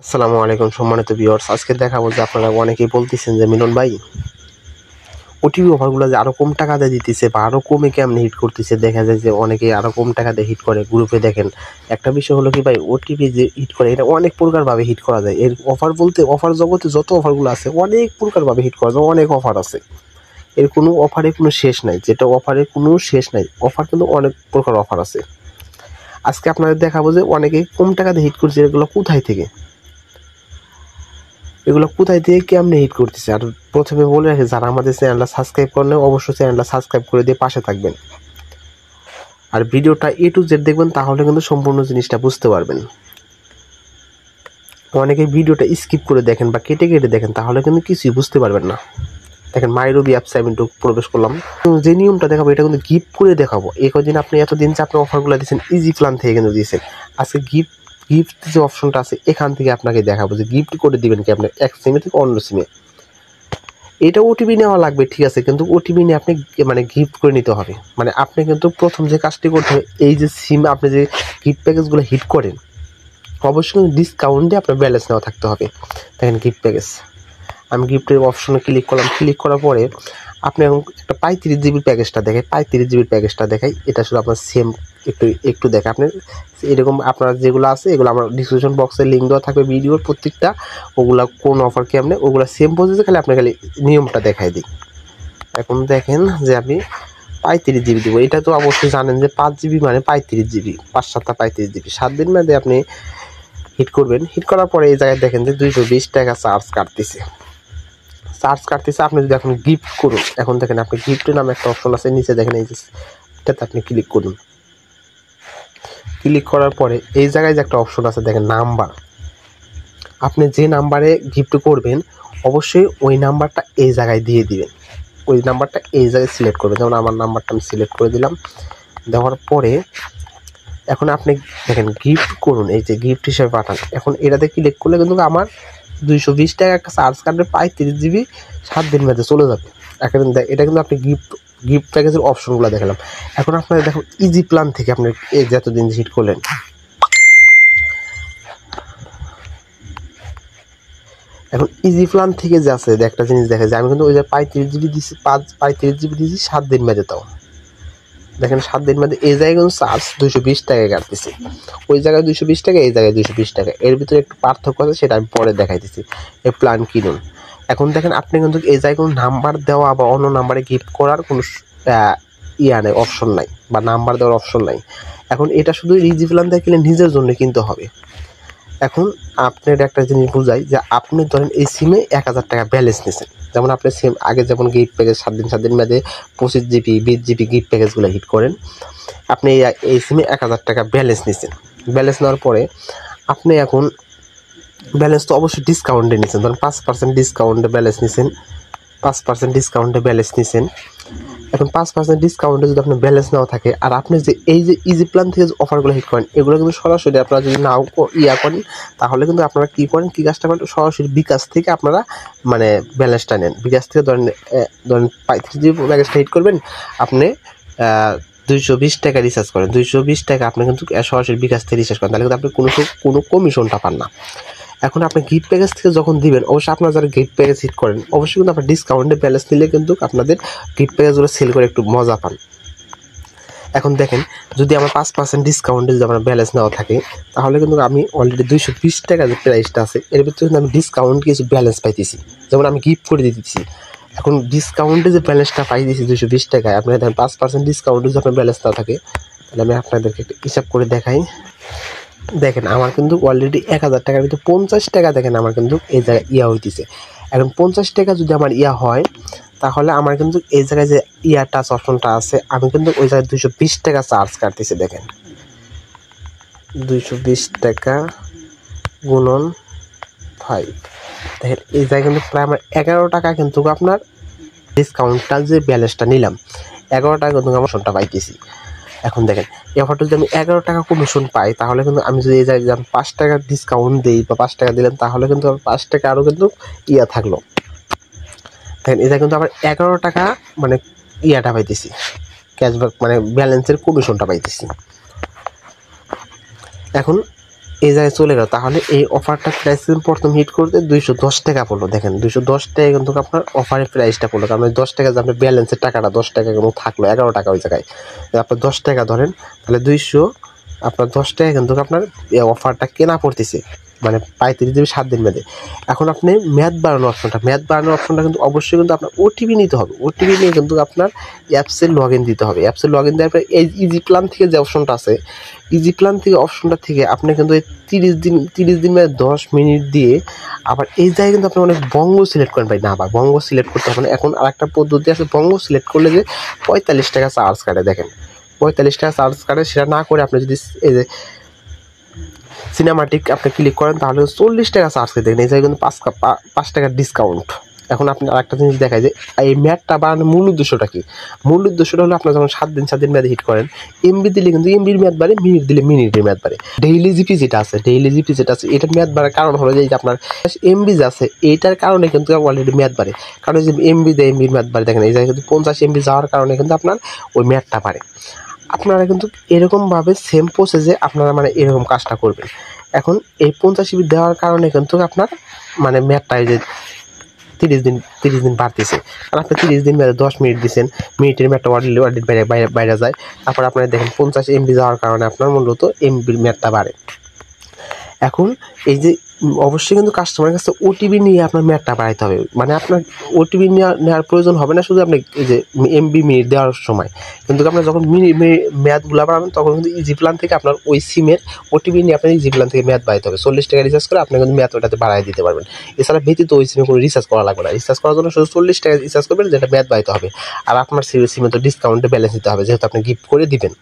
আসসালামু আলাইকুম সম্মানিত ভিউয়ার্স, আজকে দেখাবো যে আপনারা অনেকেই বলতেছেন যে মিলন ভাই ওটিপি অফারগুলো যে আরো কম টাকা দিয়ে দিতেছে বা আরো কমে কেমনে হিট করতেছে। দেখা যায় যে অনেকে আরো কম টাকা দিয়ে হিট করে গ্রুপে। দেখেন একটা বিষয় হলো কি ভাই, ওটিপি যে হিট করে এটা অনেক প্রকার ভাবে হিট করা যায়। এর অফার বলতে অফার জগতে যত অফারগুলো আছে অনেক প্রকার ভাবে হিট করা যায়, অনেক অফার আছে। এর কোনো অফারে কোনো শেষ নাই, যেটা অফারে কোনো শেষ নাই। অফার কিন্তু অনেক প্রকার অফার আছে। আজকে আপনাদের দেখাবো যে অনেকে কম টাকা দিয়ে হিট করছে, এগুলো কোথায় থেকে, এগুলো কোথায় থেকে কেমনে হিট করতেছে। আর প্রথমে বলে রাখি, যারা আমাদের চ্যানেলটা সাবস্ক্রাইব করেন অবশ্যই চ্যানেলটা সাবস্ক্রাইব করে দিয়ে পাশে থাকবেন, আর ভিডিওটা A to Z দেখবেন, তাহলে কিন্তু সম্পূর্ণ জিনিসটা বুঝতে পারবেন। অনেকে ভিডিওটা স্কিপ করে দেখেন বা কেটে কেটে দেখেন, তাহলে কিন্তু কিছুই বুঝতে পারবেন না। দেখেন মাইরবি অ্যাপসে আমি একটু প্রবেশ করলাম। যে নিয়মটা দেখাবো এটা কিন্তু গিফট করে দেখাবো। এই কদিন আপনি এতদিন যে আপনি অফারগুলো দিয়েছেন ইজি প্ল্যান থেকে কিন্তু দিয়েছেন, আজকে গিফট যে অপশনটা আছে এখান থেকে আপনাকে দেখাবো যে গিফট করে দিবেন কি আপনি এক সিমে থেকে অন্য সিমে। এটা ওটিপি নেওয়া লাগবে ঠিক আছে, কিন্তু ওটিপি নিয়ে আপনি মানে গিফট করে নিতে হবে। মানে আপনি কিন্তু প্রথম যে কাজটি করতে হবে, এই যে সিম আপনি যে গিফট প্যাকেজগুলো হিট করেন অবশ্যই কিন্তু ডিসকাউন্ট দিয়ে আপনার ব্যালেন্স নেওয়া থাকতে হবে। দেখেন গিফট প্যাকেজ, আমি গিফটের অপশনে ক্লিক করলাম। ক্লিক করার পরে আপনি এখন একটা 35 জিবির প্যাকেজটা দেখাই, 35 জিবির প্যাকেজটা দেখাই। এটা শুধু আপনার সেম একটু দেখে আপনি এরকম আপনার যেগুলো আছে এগুলো আমার ডিসক্রিপশন বক্সে লিঙ্ক দেওয়া থাকবে ভিডিওর প্রত্যেকটা। ওগুলা কোন অফার কেমনে ওগুলো সেম প্রসেসে, খালি আপনি খালি নিয়মটা দেখাই দিই। এখন দেখেন যে আমি 35 জিবি দেবো। এটা তো অবশ্যই জানেন যে 5 জিবি মানে 35 জিবি, 5-7 35 জিবি, 7 দিন মধ্যে আপনি হিট করবেন। হিট করার পরে এই জায়গায় দেখেন যে 220 টাকা চার্জ কাটতেছে। আপনি যদি এখন গিফট করুন, এখন দেখেন আপনি গিফটের নামে একটা অপশন আছে নিচে, দেখেন এই যে এটাতে আপনি ক্লিক করুন। ক্লিক করার পরে এই জায়গায় যে একটা অপশন আছে দেখেন নাম্বার, আপনি যে নাম্বারে গিফট করবেন অবশ্যই ওই নাম্বারটা এই জায়গায় দিয়ে দিবেন। ওই নাম্বারটা এই জায়গায় সিলেক্ট করবেন। যেমন আমার নাম্বারটা আমি সিলেক্ট করে দিলাম। দেওয়ার পরে এখন আপনি দেখেন গিফট করুন, এই যে গিফট হিসেবে পাঠান। এখন এটাতে ক্লিক করলে কিন্তু আমার 220 টাকা একটা চার্জ কাটবে, 35 জিবি 7 দিন মধ্যে চলে যাবে। এখন এটা কিন্তু আপনি গিফট প্যাকেজের অপশনগুলো দেখালাম। এখন আপনার দেখুন ইজি প্ল্যান থেকে আপনি এই যতদিন হিট করলেন, এখন ইজি প্ল্যান থেকে যে আছে একটা জিনিস দেখা যায়, আমি কিন্তু ওই যে 35 জিবি দিচ্ছি, 35 জিবি দিচ্ছি 7 দিন মধ্যে। তাও দেখেন 7 দিন মধ্যে এই জায়গায় কিন্তু চার্জ 220 টাকায় কাটতেছি। ওই জায়গায় 220 টাকা, এই জায়গায় 220 টাকা, এর ভিতরে একটু পার্থক্য আছে, সেটা আমি পরে দেখাইতেছি। এই প্ল্যান কিনুন। এখন দেখেন আপনি কিন্তু এই জায়গায় কোনো নাম্বার দেওয়া বা অন্য নাম্বারে গিফট করার কোনো নেই, অপশন নাই, বা নাম্বার দেওয়ার অপশন নাই। এখন এটা শুধু ইজি প্ল্যান দিয়ে কিনলে নিজের জন্য কিনতে হবে। এখন আপনার একটা জিনিস বুঝাই যে আপনি ধরেন এই সিমে 1000 টাকা ব্যালেন্স নিয়েছেন, যেমন আপনি সিম আগে যেমন গিফট প্যাকেজ 7 দিন বাদে 25 জিবি 20 জিবি গিফট প্যাকেজগুলো হিট করেন। আপনি এই সিমে 1000 টাকা ব্যালেন্স নিয়েছেন। ব্যালেন্স নেওয়ার পরে আপনি এখন ব্যালেন্স তো অবশ্যই ডিসকাউন্টে নিয়েছেন, ধরেন 5% ডিসকাউন্টে ব্যালেন্স নিয়েছেন, 5% ডিসকাউন্টে ব্যালেন্স নিয়েছেন। এখন 5% ডিসকাউন্টে যদি আপনার ব্যালেন্স নাও থাকে, আর আপনি যে এই যে ইজি প্ল্যান থেকে যে অফারগুলো হিট করেন এগুলো কিন্তু সরাসরি আপনারা যদি নাও করেন, তাহলে কিন্তু আপনারা কী করেন, কী কাজটা করেন, সরাসরি বিকাশ থেকে আপনারা মানে ব্যালেন্সটা নেন। বিকাশ থেকে ধরেন 35 জিবি প্যাকেজটা হিট করবেন, আপনি 220 টাকা রিচার্জ করেন, 220 টাকা আপনি কিন্তু সরাসরি বিকাশ থেকে রিচার্জ করেন, তাহলে কিন্তু আপনি কোনো কমিশনটা পান না। এখন আপনি গিফট প্যাকেজ থেকে যখন দিবেন, অবশ্যই আপনারা যারা গিফট প্যাকেজ হিট করেন অবশ্যই কিন্তু আপনার ডিসকাউন্টে ব্যালেন্স নিলে কিন্তু আপনাদের গিফট প্যাকেজগুলো সেল করে একটু মজা পান। এখন দেখেন যদি আমার 5% ডিসকাউন্টে যদি আমার ব্যালেন্স নেওয়া থাকে, তাহলে কিন্তু আমি অলরেডি 220 টাকা যে প্রাইসটা আছে এর ভিতরে কিন্তু আমি ডিসকাউন্ট কিছু ব্যালেন্স পাইতেছি, যেমন আমি গিফট করে দিতেছি। এখন ডিসকাউন্টে যে ব্যালেন্সটা পাই দিয়েছি 220 টাকায়, আপনার দেখেন 5% ডিসকাউন্টে যদি আপনার ব্যালেন্স না থাকে, তাহলে আমি আপনাদেরকে একটা হিসাব করে দেখাই। দেখেন আমার কিন্তু অলরেডি 1000 টাকার ভিতরে 50 টাকা দেখেন আমার কিন্তু এই জায়গায় হইতেছে। এখন 50 টাকা যদি আমার হয়, তাহলে আমার কিন্তু এই জায়গায় যে টাচ অপশনটা আছে, আমি কিন্তু ওই জায়গায় 220 টাকা চার্জ কাটতেছি। দেখেন 220 টাকা গুণন 5, দেখেন এই জায়গায় কিন্তু প্রায় আমার 11 টাকা কিন্তু আপনার ডিসকাউন্টটা যে ব্যালেন্সটা নিলাম 11 টাকা কিন্তু আমার অপশনটা পাইতেছি। এখন দেখেন এই অফারটা যদি আমি 11 টাকা কমিশন পাই, তাহলে কিন্তু আমি যদি এই জায়গায় 5 টাকা ডিসকাউন্ট দিই বা 5 টাকা দিলাম, তাহলে কিন্তু 5 টাকা আরও কিন্তু থাকলো। দেখেন এটা কিন্তু আবার 11 টাকা মানে পাইতেছি, ক্যাশব্যাক মানে ব্যালেন্সের কমিশনটা পাইতেছি। এখন এই জায়গায় চলে গেল, তাহলে এই অফারটা প্রাইস প্রথম হিট করতে 210 টাকা পড়লো। দেখেন 210 টাকা কিন্তু আপনার অফারের প্রাইসটা পড়লো, কারণ 10 টাকা যে আপনার ব্যালেন্সের টাকাটা 10 টাকা কিন্তু থাকলো, 11 টাকা ওই জায়গায় আপনার 10 টাকা ধরেন, তাহলে 200 আপনার 10 টাকা কিন্তু আপনার অফারটা কেনা পড়তেছে, মানে 35 জিবি 7 দিন মেয়াদে। এখন আপনি মেয়াদ বাড়ানোর অপশনটা কিন্তু অবশ্যই কিন্তু আপনার ওটিপি নিতে হবে। ওটিপি নিয়ে কিন্তু আপনার অ্যাপসে লগ ইন দিতে হবে। অ্যাপসে লগ ইন দেওয়ার পরে এই ইজি প্ল্যান থেকে যে অপশনটা আছে, ইজি প্ল্যান থেকে অপশনটা থেকে আপনি কিন্তু এই 30 দিন মানে 10 মিনিট দিয়ে আবার এই জায়গায় কিন্তু আপনি অনেক বঙ্গ সিলেক্ট করেন ভাই, না বা বঙ্গ সিলেক্ট করতে হবে না। এখন আরেকটা পদ্ধতি আছে, বঙ্গ সিলেক্ট করলে যে 45 টাকা চার্জ কাটে। দেখেন 45 টাকা চার্জ কাটে, সেটা না করে আপনি যদি এই যে সিনেমাটিক আপনি ক্লিক করেন তাহলে 40 টাকা চার্জ করে দেখেন, এই জায়গায় কিন্তু 5 টাকার ডিসকাউন্ট। এখন আপনি আরেকটা জিনিস দেখায় যে এই ম্যাটটা বাড়ানোর মূল উদ্দেশ্যটা কি? মূল উদ্দেশ্যটা হলো আপনার যখন 7 দিন মেয়াদে হিট করেন, এমবি দিলে কিন্তু এমবির মেয়াদ বাড়ে, মিনিট দিলে মিনিটের মেয়াদ বাড়ে। ডেইলি জিপি যেটা আছে এটার মেয়াদ বাড়ার কারণ হলো যে আপনার এমবি যে আছে এইটার কারণে কিন্তু অলরেডি মেয়াদ বাড়ে, কারণ যে এমবির মেয়াদ বাড়ে। দেখেন এই জায়গায় কিন্তু 50 এমবি যাওয়ার কারণে কিন্তু আপনার ওই মেয়াদটা বাড়ে। আপনারা কিন্তু এরকমভাবে সেম প্রসেসে আপনারা মানে এরকম কাজটা করবেন। এখন এই 50 জিবি দেওয়ার কারণে কিন্তু আপনার মানে মেয়াদটা এই যে 30 দিন বাড়তেছে, আর আপনি 30 দিন মেয়াদে 10 মিনিট দিচ্ছেন, মিনিটের মেয়াদটা অলরেডি বাইরে যায়। তারপর আপনারা দেখেন 50 এমবি যাওয়ার কারণে আপনার মূলত এমবির মেয়াদটা বাড়ে। এখন এই যে অবশ্যই কিন্তু কাস্টমারের কাছে ওটিপি নিয়ে আপনার মেয়াদটা বাড়াইতে হবে, মানে আপনার ওটিপি নেওয়ার প্রয়োজন হবে না শুধু আপনি এই যে এমবি মিনিট দেওয়ার সময়, কিন্তু আপনার যখন মেয়াদগুলো বাড়াবেন তখন কিন্তু ইজি প্ল্যান থেকে আপনার ওই সিমের ওটিপি নিয়ে আপনার ইজি প্ল্যান থেকে মেয়াদ বাড়াইতে হবে। 40 টাকা রিচার্জ করে আপনি কিন্তু মেয়াদ ওটাতে বাড়াই দিতে পারবেন। এছাড়া ব্যতীত ওই সিমে কোনো রিচার্জ করা লাগবে না। রিচার্জ করার জন্য শুধু 40 টাকা রিচার্জ করবেন, যেটা মেয়াদ বাড়াইতে হবে। আর আপনার সিমে তো ডিসকাউন্টে ব্যালেন্স দিতে হবে, যেহেতু আপনি গিফট করে দিবেন।